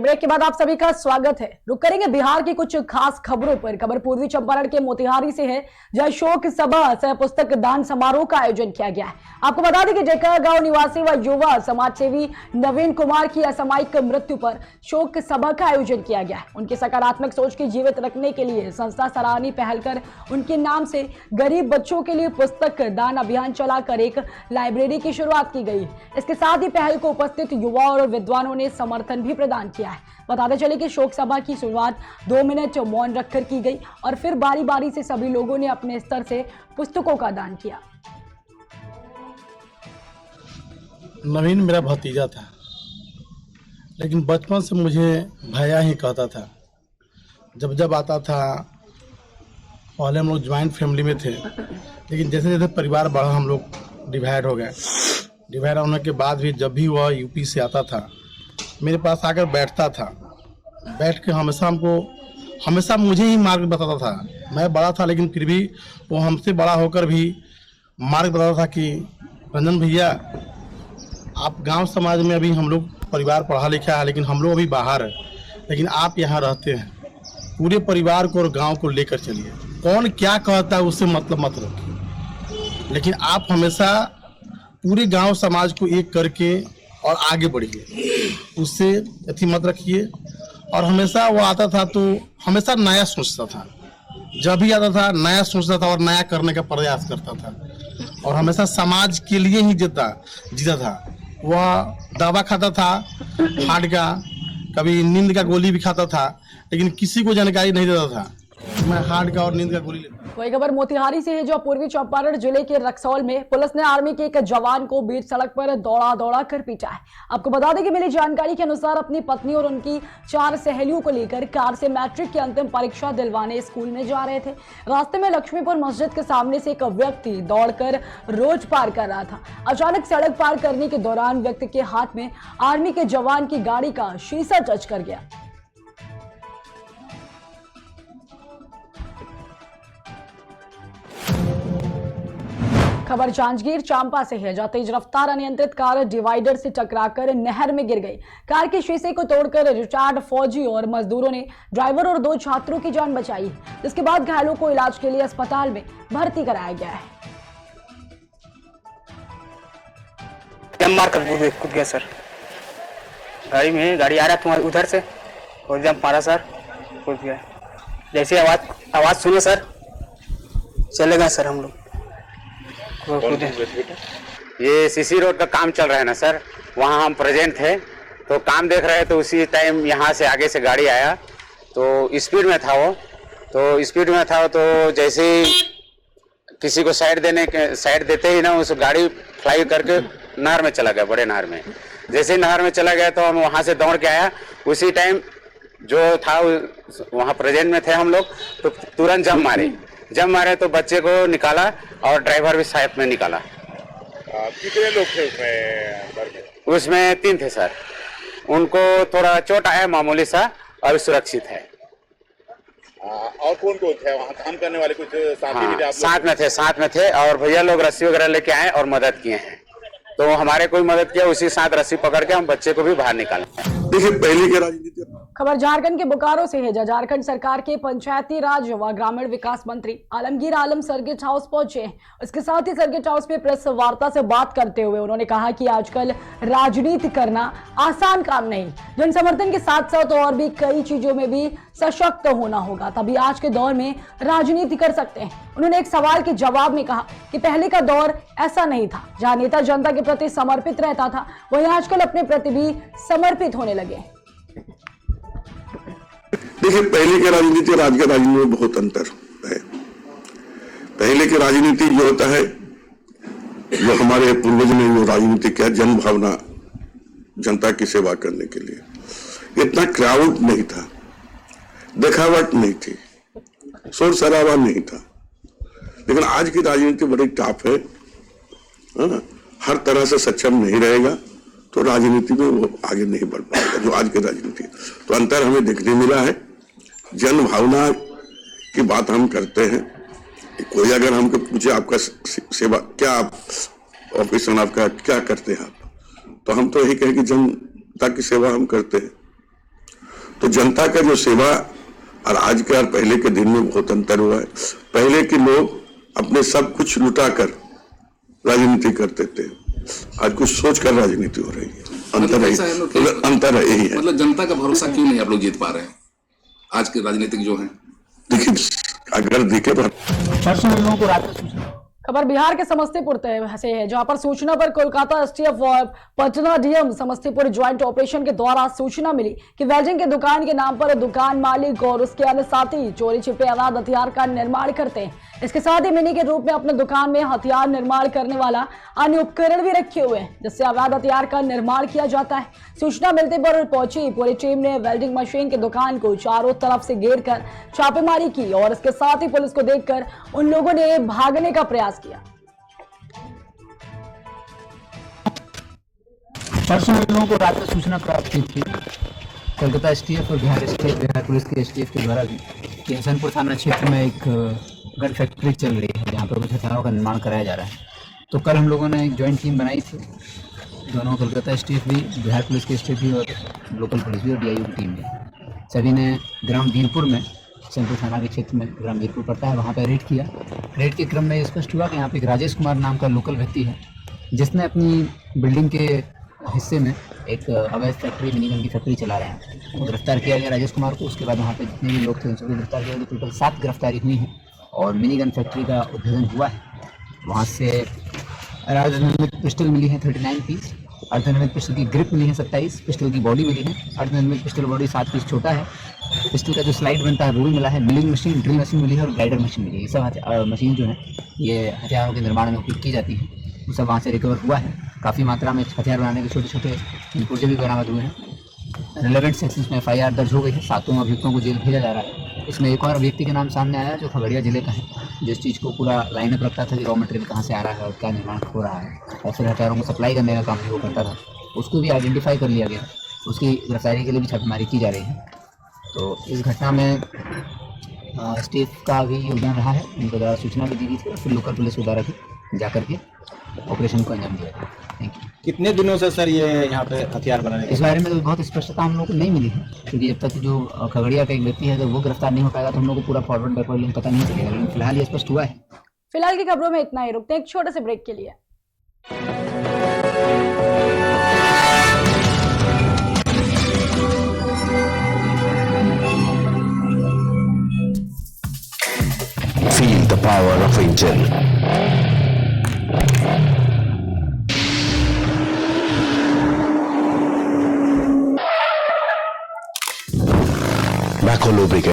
Break के बाद आप सभी का स्वागत है। रुक करेंगे बिहार की कुछ खास खबरों पर। खबर पूर्वी चंपारण के मोतिहारी से है, जहां शोक सभा सह पुस्तक दान समारोह का आयोजन किया गया है। आपको बता दें कि जेका गांव निवासी व युवा समाज सेवी नवीन कुमार की असामयिक मृत्यु पर शोक सभा का आयोजन किया गया है। उनकी सकारात्मक सोच को जीवित रखने के लिए संस्था सराहनीय पहल कर उनके नाम से गरीब बच्चों के लिए पुस्तक दान अभियान चलाकर एक लाइब्रेरी की शुरुआत की गई। इसके साथ ही पहल को उपस्थित युवा और विद्वानों ने समर्थन भी प्रदान किया है। बताते चले कि शोक सभा की शुरुआत 2 मिनट मौन रखकर की गई और फिर बारी बारी से सभी लोगों ने अपने स्तर से पुस्तकों का दान किया। नवीन मेरा भतीजा था, लेकिन बचपन से मुझे भैया ही कहता था। जब जब आता था, पहले हम लोग ज्वाइंट फैमिली में थे, लेकिन जैसे जैसे परिवार बढ़ा हम लोग डिवाइड हो गए। डिवाइड होने के बाद भी जब भी वह यूपी से आता था, मेरे पास आकर बैठता था। बैठ के हमेशा मुझे ही मार्ग बताता था। मैं बड़ा था, लेकिन फिर भी वो हमसे बड़ा होकर भी मार्ग बताता था कि रंजन भैया, आप गांव समाज में अभी हम लोग परिवार पढ़ा लिखा है, लेकिन हम लोग अभी बाहर है, लेकिन आप यहाँ रहते हैं। पूरे परिवार को और गांव को लेकर चलिए। कौन क्या कहता है उससे मतलब मत रखिए, लेकिन आप हमेशा पूरे गांव समाज को एक करके और आगे बढ़िए, उससे अति मत रखिए। और हमेशा वो आता था तो हमेशा नया सोचता था। जब भी आता था नया सोचता था और नया करने का प्रयास करता था, और हमेशा समाज के लिए ही जीता था। वह दवा खाता था हार्ट का, कभी नींद का गोली भी खाता था, लेकिन किसी को जानकारी नहीं देता था मैं हार्ट का और नींद का गोली लेता। वही खबर मोतिहारी से है, जो पूर्वी चंपारण जिले के रक्सौल में पुलिस ने आर्मी के एक जवान को बीच सड़क पर दौड़ा कर पीटा है। आपको बता दें कि मिली जानकारी के अनुसार अपनी पत्नी और उनकी 4 सहेलियों को लेकर कार से मैट्रिक की अंतिम परीक्षा दिलवाने स्कूल में जा रहे थे। रास्ते में लक्ष्मीपुर मस्जिद के सामने से एक व्यक्ति दौड़कर रोड पार कर रहा था। अचानक सड़क पार करने के दौरान व्यक्ति के हाथ में आर्मी के जवान की गाड़ी का शीशा टच कर गया। खबर जांजगीर चांपा से है, जहां तेज रफ्तार अनियंत्रित कार डिवाइडर से टकराकर नहर में गिर गई। कार के शीशे को तोड़कर रिटायर्ड फौजी और मजदूरों ने ड्राइवर और 2 छात्रों की जान बचाई, जिसके बाद घायलों को इलाज के लिए अस्पताल में भर्ती कराया गया है। मार कर कूद गया सर। गाड़ी आ रहा तुम्हारे उधर से और जब मारा सर, कूद गया। जैसे आवाज सुने सर, चले गए सर हम लोग। ये सीसी रोड का काम चल रहा है ना सर, वहाँ हम प्रेजेंट थे तो काम देख रहे हैं, तो उसी टाइम यहाँ से आगे से गाड़ी आया तो स्पीड में था तो जैसे ही किसी को साइड देते ही ना उस गाड़ी फ्लाई करके नहर में चला गया, बड़े नहर में। जैसे ही नहर में चला गया तो हम वहाँ से दौड़ के आया। उसी टाइम जो था वहाँ प्रेजेंट में थे हम लोग, तो तुरंत जब मारे तो बच्चे को निकाला और ड्राइवर भी साथ में निकाला। कितने लोग थे उसमें? उसमें 3 थे सर। उनको थोड़ा चोट आया मामूली सा और सुरक्षित है। और कौन थे वहाँ काम करने वाले? कुछ साथी भी थे आप लोग? साथ में थे और भैया लोग रस्सी वगैरह लेके आए और मदद किए हैं। तो हमारे कोई मदद किया, उसी साथ रस्सी पकड़ के हम बच्चे को भी बाहर निकाले। देखिए, पहले के राजनीति। खबर झारखंड के बोकारो से है, जहां झारखंड सरकार के पंचायती राज व ग्रामीण विकास मंत्री आलमगीर आलम सर्किट हाउस पहुंचे। इसके साथ ही सर्किट हाउस में प्रेस वार्ता से बात करते हुए उन्होंने कहा कि आजकल राजनीति करना आसान काम नहीं, जन समर्थन के साथ साथ और भी कई चीजों में भी सशक्त होना होगा, तभी आज के दौर में राजनीति कर सकते हैं। उन्होंने एक सवाल के जवाब में कहा कि पहले का दौर ऐसा नहीं था, जहां नेता जनता के प्रति समर्पित रहता था, वहीं आजकल अपने प्रति भी समर्पित होने लगे। देखिए, पहले के राजनीति और आज के राजनीति में बहुत अंतर है। पहले की राजनीति जो होता है, जो हमारे पूर्वज ने जो राजनीति किया, जन भावना, जनता की सेवा करने के लिए, इतना क्राउड नहीं था, दिखावट नहीं थी, शोर शराबा नहीं था। लेकिन आज की राजनीति बड़ी टफ है। हर तरह से सक्षम नहीं रहेगा तो राजनीति में वो आगे नहीं बढ़ पाएगा, जो आज की राजनीति। तो अंतर हमें देखने मिला है। जन भावना की बात हम करते हैं। कोई अगर हमको पूछे आपका सेवा क्या, आप ऑफिसर आपका क्या करते हैं आप, तो हम तो यही कहें कि जनता की सेवा हम करते हैं। तो जनता का जो सेवा और आज के और पहले के दिन में बहुत अंतर हुआ है। पहले के लोग अपने सब कुछ लुटा कर राजनीति करते थे, आज कुछ सोच कर राजनीति हो रही है। अंतर यही है। मतलब जनता का भरोसा क्यों नहीं आप लोग जीत पा रहे हैं आज के राजनीतिक जो हैं? देखिए, अगर देखे तो खबर बिहार के समस्तीपुर से है, जहां पर सूचना पर कोलकाता एसटीएफ और Patna DM Samastipur joint operation के द्वारा सूचना मिली कि वेल्डिंग की दुकान के नाम पर दुकान मालिक और उसके अन्य साथी चोरी छिपे अवैध हथियार का निर्माण करते हैं। इसके साथ ही मिनी के रूप में अपने दुकान में हथियार निर्माण करने वाला अन्य उपकरण भी रखे हुए हैं, जिससे अवैध हथियार का निर्माण किया जाता है। सूचना मिलते पर पहुंची पूरी टीम ने वेल्डिंग मशीन की दुकान को चारों तरफ से घेर कर छापेमारी की और इसके साथ ही पुलिस को देखकर उन लोगों ने भागने का प्रयास किया। परसों हम लोगों को रात में सूचना प्राप्त हुई थी कोलकाता एसटीएफ और बिहार पुलिस के एसटीएफ के द्वारा भी कि हसनपुर थाना क्षेत्र में एक गन फैक्ट्री चल रही है जहाँ पर कुछ हथियारों का निर्माण कराया जा रहा है। तो कल हम लोगों ने एक जॉइंट टीम बनाई थी, दोनों कोलकाता एसटीएफ भी, बिहार पुलिस के एसटीएफ भी और लोकल पुलिस भी और डीआईयू की टीम भी। सभी ने ग्राम वीरपुर में, हसनपुर थाना के क्षेत्र में ग्राम वीरपुर पड़ता है, वहाँ पर रेड किया। रेड के क्रम में ये स्पष्ट हुआ कि यहाँ पर एक राजेश कुमार नाम का लोकल व्यक्ति है जिसने अपनी बिल्डिंग के हिस्से में एक अवैध फैक्ट्री, मिनी गन की फैक्ट्री चला रहे हैं। वो गिरफ्तार किया गया राजेश कुमार को। उसके बाद वहाँ पे जितने भी लोग थे उन सबको गिरफ्तार किया गया। टोटल 7 गिरफ्तारी हुई हैं और मिनी गन फैक्ट्री का उद्भेदन हुआ है। वहाँ से अर्धनिर्मित पिस्टल मिली है 39 पीस, अर्धनिर्मित पिस्टल की ग्रिप मिली है 27, पिस्टल की बॉडी मिली है, अर्धनिर्मित पिस्टल बॉडी 7 पीस छोटा है, पिस्टल का जो स्लाइड बनता है वो भी मिला है, मिलिंग मशीन, ड्रिल मशीन मिली है और ग्राइडर मशीन मिली है। ये सब मशीन जो है ये हथियारों के निर्माण में उपयोग की जाती है, वो सब वहाँ से रिकवर हुआ है। काफ़ी मात्रा में हथियार बनाने के छोटे छोटे पुर्जे भी बरामद हुए हैं। रिलेवेंट सेक्शंस में FIR दर्ज हो गई है। 7 अभियुक्तों को जेल भेजा जा रहा है। इसमें एक और व्यक्ति का नाम सामने आया है जो खगड़िया जिले का है, जिस चीज़ को पूरा लाइनअप रखता था कि रॉ मटेरियल कहाँ से आ रहा है और क्या निर्माण हो रहा है और फिर हथियारों को सप्लाई करने का काम भी वो करता था। उसको भी आइडेंटिफाई कर लिया गया, उसकी गिरफ्तारी के लिए भी छापेमारी की जा रही है। तो इस घटना में स्टेट का भी योगदान रहा है, उनके द्वारा सूचना भी दी गई थी और फिर लोकल पुलिस के द्वारा भी जाकर के ऑपरेशन को अंजाम दिया गया। Thank you. कितने दिनों से सर ये यहाँ पे हथियार बनाने इस बारे में तो बहुत स्पष्टता हम लोग को नहीं मिली है, क्योंकि जब तक जो खगड़िया का एक व्यक्ति है तो वो गिरफ्तार नहीं हो पाएगा तो हम लोग को पूरा फॉरवर्ड बैकवर्ड लिंक पता नहीं चलेगा। लेकिन फिलहाल ये स्पष्ट हुआ है। फिलहाल की खबरों में इतना ही, रुकते हैं एक छोटे से ब्रेक के लिए। Feel the power of Angel. Macro lubricant.